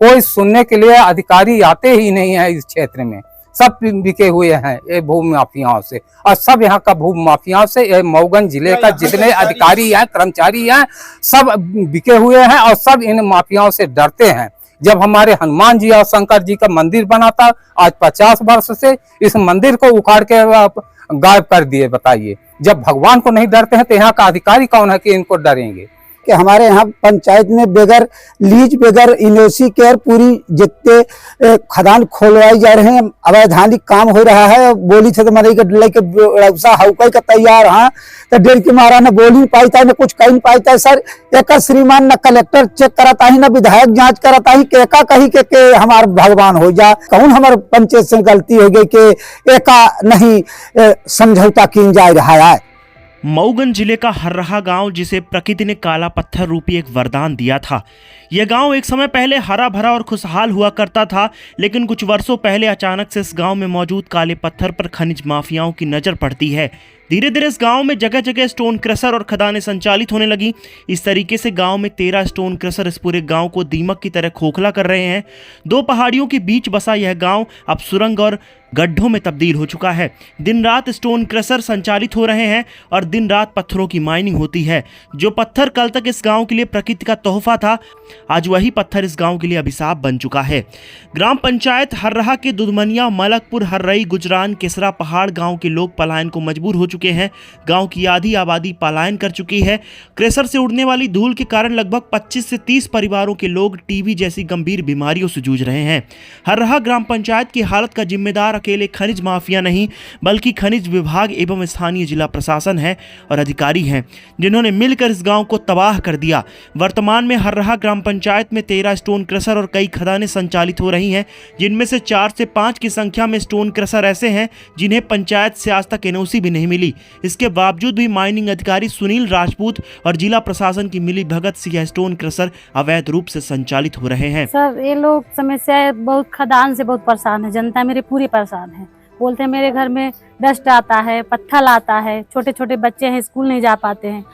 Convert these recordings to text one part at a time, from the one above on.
कोई सुनने के लिए अधिकारी आते ही नहीं है इस क्षेत्र में। सब बिके हुए हैं ये भूमि माफियाओं से, और सब यहाँ का भूमि माफियाओं से, ये मऊगंज जिले का जितने अधिकारी हैं, कर्मचारी हैं, सब बिके हुए हैं और सब इन माफियाओं से डरते हैं। जब हमारे हनुमान जी और शंकर जी का मंदिर बना था, आज 50 वर्ष से इस मंदिर को उखाड़ के गायब कर दिए। बताइए, जब भगवान को नहीं डरते हैं तो यहाँ का अधिकारी कौन है कि इनको डरेंगे? कि हमारे यहाँ पंचायत में बेगर लीज, बेगर इनओसी के और पूरी जितने खदान खोलवाई जा रहे हैं, अवैधानिक काम हो रहा है। बोली थे तो मरई के डले के व्यवसा हउकई का तैयार, हाँ तो डेढ़ के मारा न बोली नहीं पाई था, न कुछ कही नहीं पाई था। सर एक श्रीमान न कलेक्टर चेक कराता ही, न विधायक जांच कराता ही, एका कही के हमारे भगवान हो जा। कौन हमारे पंचायत से गलती हो गई कि एका नहीं समझौता की जा रहा है। मऊगंज जिले का हर्राहा गांव, जिसे प्रकृति ने काला पत्थर रूपी एक वरदान दिया था। यह गांव एक समय पहले हरा भरा और खुशहाल हुआ करता था, लेकिन कुछ वर्षों पहले अचानक से इस गांव में मौजूद काले पत्थर पर खनिज माफियाओं की नजर पड़ती है। धीरे धीरे इस गांव में जगह जगह स्टोन क्रशर और खदानें संचालित होने लगी। इस तरीके से गांव में 13 स्टोन क्रशर इस पूरे गांव को दीमक की तरह खोखला कर रहे हैं। 2 पहाड़ियों के बीच बसा यह गांव अब सुरंग और गड्ढों में तब्दील हो चुका है। दिन रात स्टोन क्रशर संचालित हो रहे हैं और दिन रात पत्थरों की माइनिंग होती है। जो पत्थर कल तक इस गांव के लिए प्रकृति का तोहफा था, आज वही पत्थर इस गांव के लिए अभिशाप बन चुका है। ग्राम पंचायत हर्राहा के दुधमनिया, मलकपुर, हर्रई, गुजरान, केसरा पहाड़ गांव के लोग पलायन को मजबूर हो चुके हैं। गांव की आधी आबादी पलायन कर चुकी है। क्रशर से उड़ने वाली धूल के कारण लगभग 25 से 30 परिवारों के लोग टीबी जैसी गंभीर बीमारियों से जूझ रहे हैं। हर्राहा ग्राम पंचायत की हालत का जिम्मेदार अकेले खनिज माफिया नहीं, बल्कि खनिज विभाग एवं स्थानीय जिला प्रशासन है और अधिकारी हैं, जिन्होंने मिलकर इस गांव को तबाह कर दिया। वर्तमान में हर्राहा ग्राम पंचायत में 13 स्टोन क्रशर और कई खदानें संचालित हो रही हैं, जिनमें से 4 से 5 की संख्या में स्टोन क्रशर ऐसे हैं जिन्हें पंचायत से आज तक एनओसी भी नहीं मिली। इसके बावजूद भी माइनिंग अधिकारी सुनील राजपूत और जिला प्रशासन की मिली भगत से यह स्टोन क्रशर अवैध रूप से संचालित हो रहे हैं। सर ये लोग समस्या बहुत, खदान से बहुत परेशान है, जनता मेरे पूरी परेशान है। बोलते हैं मेरे घर में डस्ट आता है, पत्थर आता है, छोटे छोटे बच्चे हैं, स्कूल नहीं जा पाते हैं।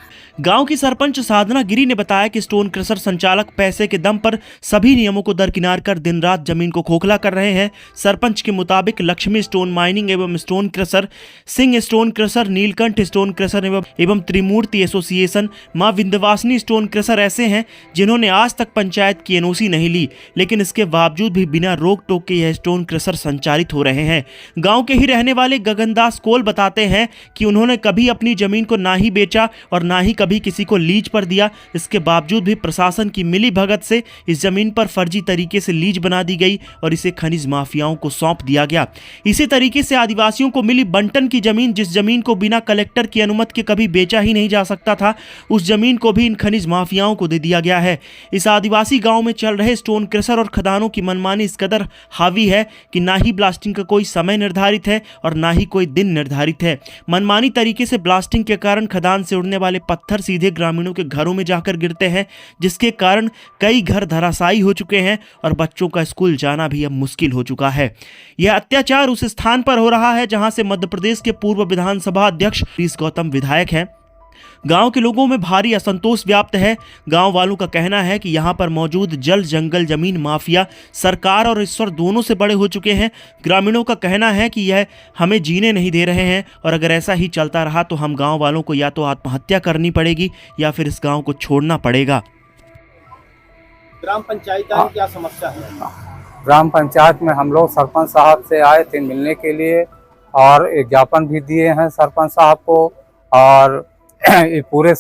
गांव की सरपंच साधना गिरी ने बताया कि स्टोन क्रशर संचालक पैसे के दम पर सभी नियमों को दरकिनार कर दिन रात जमीन को खोखला कर रहे हैं। सरपंच के मुताबिक लक्ष्मी स्टोन माइनिंग एवं stone crusher, Singh stone crusher, Neelkanth stone crusher एवं त्रिमूर्ति एसोसिएशन, मां विंध्यवासिनी स्टोन क्रशर ऐसे हैं जिन्होंने आज तक पंचायत की एनओसी नहीं ली, लेकिन इसके बावजूद भी बिना रोक टोक के यह स्टोन क्रशर संचालित हो रहे हैं। गाँव के ही रहने वाले गगनदास कोल बताते हैं कि उन्होंने कभी अपनी जमीन को ना ही बेचा और ना ही कभी किसी को लीज पर दिया। इसके बावजूद भी प्रशासन की मिली भगत से इस जमीन पर फर्जी तरीके से लीज बना दी गई और इसे खनिज माफियाओं को सौंप दिया गया। इसी तरीके से आदिवासियों को मिली बंटन की जमीन, जिस जमीन को बिना कलेक्टर की अनुमति के कभी बेचा ही नहीं जा सकता था, उस जमीन को भी इन खनिज माफियाओं को दे दिया गया है। इस आदिवासी गाँव में चल रहे स्टोन क्रशर और खदानों की मनमानी इस कदर हावी है कि ना ही ब्लास्टिंग का कोई समय निर्धारित है और ना ही कोई दिन निर्धारित है। मनमानी तरीके से ब्लास्टिंग के कारण खदान से उड़ने वाले पत्थर सीधे ग्रामीणों के घरों में जाकर गिरते हैं, जिसके कारण कई घर धराशायी हो चुके हैं और बच्चों का स्कूल जाना भी अब मुश्किल हो चुका है। यह अत्याचार उस स्थान पर हो रहा है जहां से मध्य प्रदेश के पूर्व विधानसभा अध्यक्ष हरीश गौतम विधायक हैं। गांव के लोगों में भारी असंतोष व्याप्त है। गांव वालों का कहना है कि यहां पर मौजूद जल, जंगल, जमीन माफिया सरकार और ईश्वर दोनों से बड़े हो चुके हैं। ग्रामीणों का कहना है कि यह हमें जीने नहीं दे रहे हैं और अगर ऐसा ही चलता रहा तो हम गांव वालों को या तो आत्महत्या करनी पड़ेगी या फिर इस गांव को छोड़ना पड़ेगा। ग्राम पंचायत की क्या समस्या है? ग्राम पंचायत में हम लोग सरपंच साहब से आए थे मिलने के लिए और एक ज्ञापन भी दिए हैं सरपंच साहब को। और ये पूरे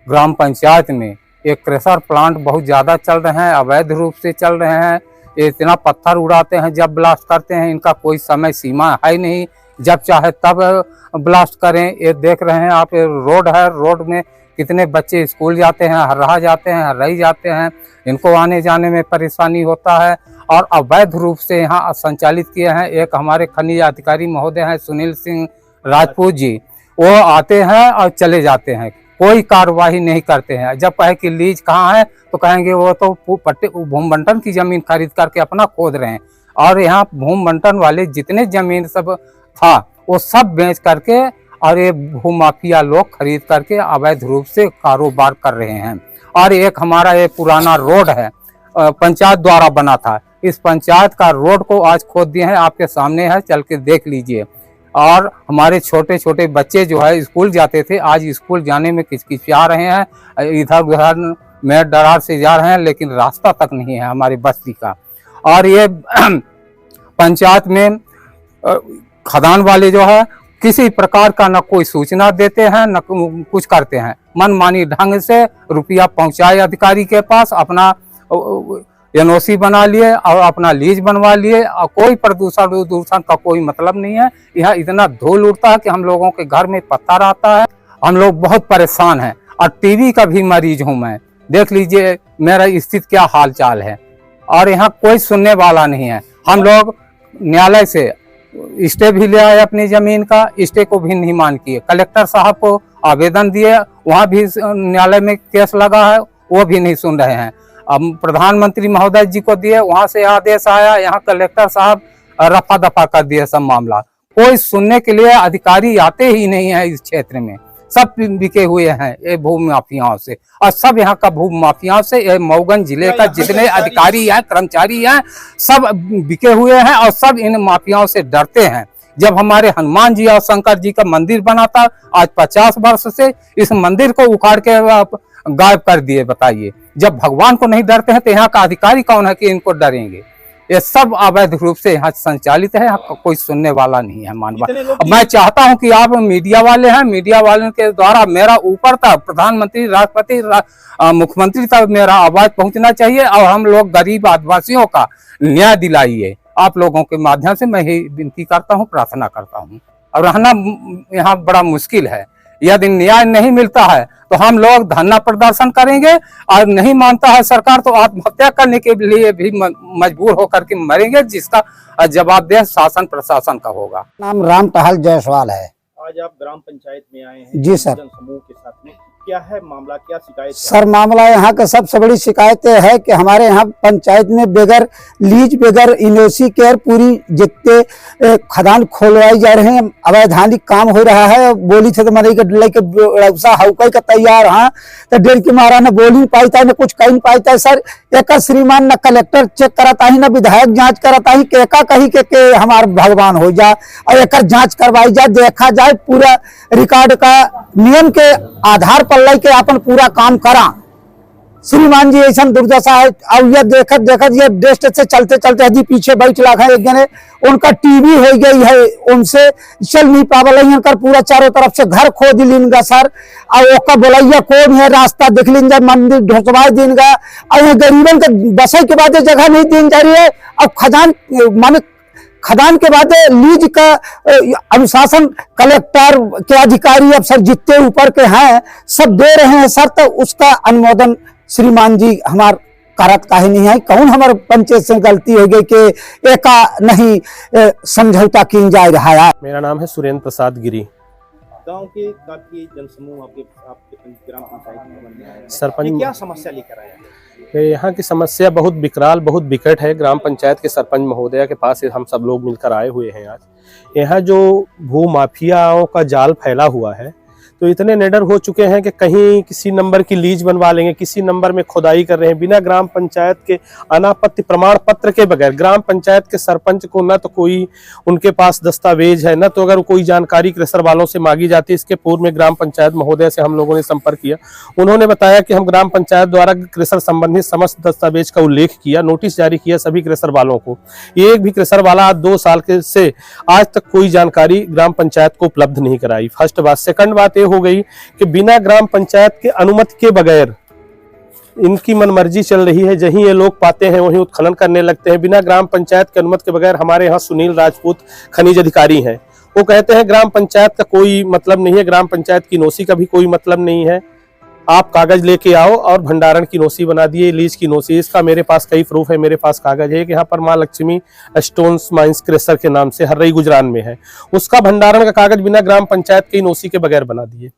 ग्राम पंचायत में एक क्रशर प्लांट बहुत ज़्यादा चल रहे हैं, अवैध रूप से चल रहे हैं। ये इतना पत्थर उड़ाते हैं, जब ब्लास्ट करते हैं इनका कोई समय सीमा है नहीं, जब चाहे तब ब्लास्ट करें। ये देख रहे हैं आप, रोड है, रोड में कितने बच्चे स्कूल जाते हैं, हर्राहा जाते हैं, हर्रई जाते हैं, इनको आने जाने में परेशानी होता है। और अवैध रूप से यहाँ संचालित किए हैं। एक हमारे खनिज अधिकारी महोदय हैं सुनील सिंह राजपूत जी, वो आते हैं और चले जाते हैं, कोई कार्रवाई नहीं करते हैं। जब कहे कि लीज कहाँ है तो कहेंगे वो तो भूमि बंटन की जमीन खरीद करके अपना खोद रहे हैं। और यहाँ भूमि बंटन वाले जितने जमीन सब था वो सब बेच करके और ये भूमाफिया लोग खरीद करके अवैध रूप से कारोबार कर रहे हैं। और एक हमारा ये पुराना रोड है पंचायत द्वारा बना था। इस पंचायत का रोड को आज खोद दिए हैं, आपके सामने है, चल के देख लीजिए। और हमारे छोटे छोटे बच्चे जो है स्कूल जाते थे, आज स्कूल जाने में किचकिचा रहे हैं, इधर उधर में डरार से जा रहे हैं, लेकिन रास्ता तक नहीं है हमारी बस्ती का। और ये पंचायत में खदान वाले जो है किसी प्रकार का न कोई सूचना देते हैं न कुछ करते हैं, मनमानी ढंग से रुपया पहुंचाए अधिकारी के पास, अपना एनओसी बना लिए और अपना लीज बनवा लिए, और कोई प्रदूषण का कोई मतलब नहीं है। यहाँ इतना धूल उड़ता है कि हम लोगों के घर में पत्थर आता है, हम लोग बहुत परेशान हैं। और टीबी का भी मरीज हूँ मैं, देख लीजिए मेरा स्थिति क्या हाल चाल है। और यहाँ कोई सुनने वाला नहीं है। हम लोग न्यायालय से स्टे भी ले आए अपनी जमीन का, स्टे को भी नहीं मान किए। कलेक्टर साहब को आवेदन दिए, वहाँ भी न्यायालय में केस लगा है, वो भी नहीं सुन रहे हैं। अब प्रधानमंत्री महोदय जी को दिए, वहाँ से आदेश आया, यहाँ कलेक्टर साहब रफा दफा कर दिए सब मामला। कोई सुनने के लिए अधिकारी आते ही नहीं है इस क्षेत्र में। सब बिके हुए हैं ये भूमि माफियाओं से, और सब यहाँ का भूमि माफियाओं से, ये मऊगंज जिले का जितने अधिकारी हैं, कर्मचारी हैं, सब बिके हुए हैं और सब इन माफियाओं से डरते हैं। जब हमारे हनुमान जी और शंकर जी का मंदिर बना था, आज 50 वर्ष से इस मंदिर को उखाड़ के गायब कर दिए। बताइए, जब भगवान को नहीं डरते हैं तो यहाँ का अधिकारी कौन है कि इनको डरेंगे? ये सब अवैध रूप से यहाँ संचालित है, यहाँ कोई सुनने वाला नहीं है मानवा। मैं चाहता हूँ कि आप मीडिया वाले हैं, मीडिया वालों के द्वारा मेरा ऊपर तक प्रधानमंत्री, राष्ट्रपति, मुख्यमंत्री तक मेरा आवाज पहुँचना चाहिए, और हम लोग गरीब आदिवासियों का न्याय दिलाइए। आप लोगों के माध्यम से मैं ही विनती करता हूँ, प्रार्थना करता हूँ। और रहना यहाँ बड़ा मुश्किल है। यदि न्याय नहीं मिलता है तो हम लोग धरना प्रदर्शन करेंगे, और नहीं मानता है सरकार तो आत्महत्या करने के लिए भी मजबूर होकर के मरेंगे, जिसका जवाबदेह शासन प्रशासन का होगा। नाम राम टहल जायसवाल है। आज आप ग्राम पंचायत में आए हैं जी सर। समूह के साथ में, क्या है मामला, क्या शिकायत? सर मामला यहाँ का सबसे बड़ी शिकायत है कि हमारे यहाँ पंचायत में बेगर लीज, बेगर एनओसी के और पूरी जितने खदान खोलवाई जा रहे हैं, अवैधानिक काम हो रहा है। बोली थे तो मरे के लेके व्यवसाय हौकई का तैयार, हाँ तो डेढ़ की मारा न बोली पाता है न कुछ कहीं पाता है। सर एक श्रीमान न कलेक्टर चेक कराता ही, न विधायक जांच कराता ही, केका कही के हमार भगवान हो जा, और एक जांच करवाई जाए, देखा जाए पूरा रिकॉर्ड का नियम के आधार पर लेके अपन पूरा काम करा। श्रीमान जी ऐसा दुर्दशा है। अब ये देखत देखत ये डेस्ट से चलते चलते हजी पीछे बैठ लगा है, एक जने उनका टीवी हो गई है, उनसे चल नहीं पावल है, पूरा चारों तरफ से घर खोद लिनगा सर। और ओका बोलैया कौन है, रास्ता देख लिनगा, मंदिर ढोकवा देगा, और ये गरीबन के बसे के बाद जगह नहीं दी जा रही है। अब खदान माने खदान के बाद लीज का अनुशासन कलेक्टर के अधिकारी अफसर जितने ऊपर के हैं सब दे रहे हैं सर, तो उसका अनुमोदन श्रीमान जी हमार करत काहे नहीं है। कौन हमारे पंचायत से गलती हो गई कि एका नहीं समझौता की जा रहा है। मेरा नाम है सुरेंद्र प्रसाद गिरी। गांव के काफी जनसमूह आपके ग्राम पंचायत में आया है। सरपंच क्या समस्या लेकर आया? यहाँ की समस्या बहुत विकराल, बहुत विकट है। ग्राम पंचायत के सरपंच महोदया के पास हम सब लोग मिलकर आए हुए हैं। आज यहाँ जो भू माफियाओं का जाल फैला हुआ है, तो इतने निडर हो चुके हैं कि कहीं किसी नंबर की लीज बनवा लेंगे, किसी नंबर में खुदाई कर रहे हैं बिना ग्राम पंचायत के अनापत्ति प्रमाण पत्र के बगैर। ग्राम पंचायत के सरपंच को न तो कोई उनके पास दस्तावेज है, न तो अगर कोई जानकारी क्रसर वालों से मांगी जाती है। इसके पूर्व में ग्राम पंचायत महोदय से हम लोगों ने संपर्क किया, उन्होंने बताया कि हम ग्राम पंचायत द्वारा क्रसर संबंधित समस्त दस्तावेज का उल्लेख किया, नोटिस जारी किया सभी क्रसर वालों को। एक भी क्रसर वाला आज 2 साल के से आज तक कोई जानकारी ग्राम पंचायत को उपलब्ध नहीं कराई। फर्स्ट बात। सेकंड बात ये हो गई कि बिना ग्राम पंचायत के अनुमति के बगैर इनकी मनमर्जी चल रही है। जहीं ये लोग पाते हैं वहीं उत्खनन करने लगते हैं। बिना ग्राम पंचायत के अनुमति के बगैर हमारे यहाँ सुनील राजपूत खनिज अधिकारी हैं, वो कहते हैं ग्राम पंचायत का कोई मतलब नहीं है, ग्राम पंचायत की नोसी का भी कोई मतलब नहीं है। आप कागज लेके आओ और भंडारण की नोसी बना दिए, लीज की नोसी। इसका मेरे पास कई प्रूफ है, मेरे पास कागज है कि यहाँ पर माँ लक्ष्मी स्टोन्स माइंस क्रेशर के नाम से हर्रई गुजरान में है, उसका भंडारण का कागज बिना ग्राम पंचायत की नोसी के बगैर बना दिए।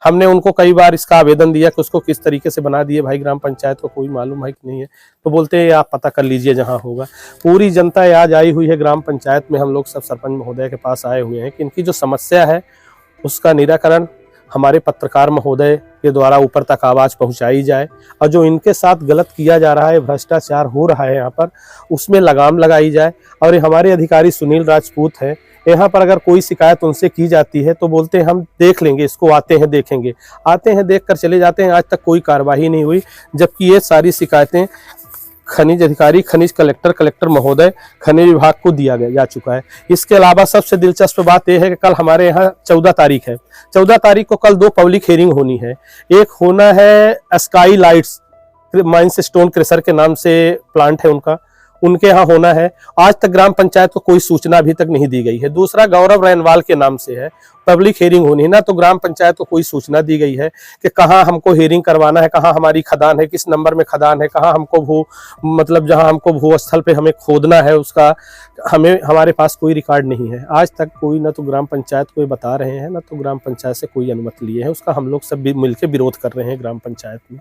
हमने उनको कई बार इसका आवेदन दिया कि उसको किस तरीके से बना दिए, भाई ग्राम पंचायत को कोई मालूम है कि नहीं है। तो बोलते हैं आप पता कर लीजिए जहां होगा। पूरी जनता आज आई हुई है ग्राम पंचायत में, हम लोग सब सरपंच महोदय के पास आए हुए हैं कि इनकी जो समस्या है उसका निराकरण हमारे पत्रकार महोदय के द्वारा ऊपर तक आवाज़ पहुंचाई जाए और जो इनके साथ गलत किया जा रहा है, भ्रष्टाचार हो रहा है यहाँ पर, उसमें लगाम लगाई जाए। और ये हमारे अधिकारी सुनील राजपूत हैं, यहाँ पर अगर कोई शिकायत उनसे की जाती है तो बोलते हैं हम देख लेंगे इसको, आते हैं देखेंगे, आते हैं देख कर चले जाते हैं। आज तक कोई कार्रवाई नहीं हुई, जबकि ये सारी शिकायतें खनिज अधिकारी, खनिज कलेक्टर महोदय, खनिज विभाग को दिया जा चुका है। इसके अलावा सबसे दिलचस्प बात यह है कि कल हमारे यहाँ 14 तारीख है, 14 तारीख को कल 2 पब्लिक हियरिंग होनी है। एक होना है sky lights mines stone crusher के नाम से प्लांट है उनके यहाँ होना है। आज तक ग्राम पंचायत को कोई सूचना अभी तक नहीं दी गई है। दूसरा गौरव रैनवाल के नाम से है, पब्लिक हियरिंग होनी है ना, तो ग्राम पंचायत को कोई सूचना दी गई है कि कहाँ हमको हियरिंग करवाना है, कहाँ हमारी खदान है, किस नंबर में खदान है, कहाँ हमको जहाँ हमको भू स्थल पे हमें खोदना है, उसका हमारे पास कोई रिकॉर्ड नहीं है। आज तक कोई ना तो ग्राम पंचायत को बता रहे हैं, ना तो ग्राम पंचायत से कोई अनुमति लिए है। उसका हम लोग सब मिलकर विरोध कर रहे हैं ग्राम पंचायत में।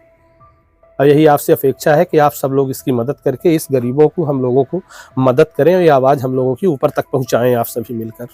और यही आपसे अपेक्षा है कि आप सब लोग इसकी मदद करके इस गरीबों को, हम लोगों को मदद करें और ये आवाज़ हम लोगों की ऊपर तक पहुंचाएं, आप सभी मिलकर।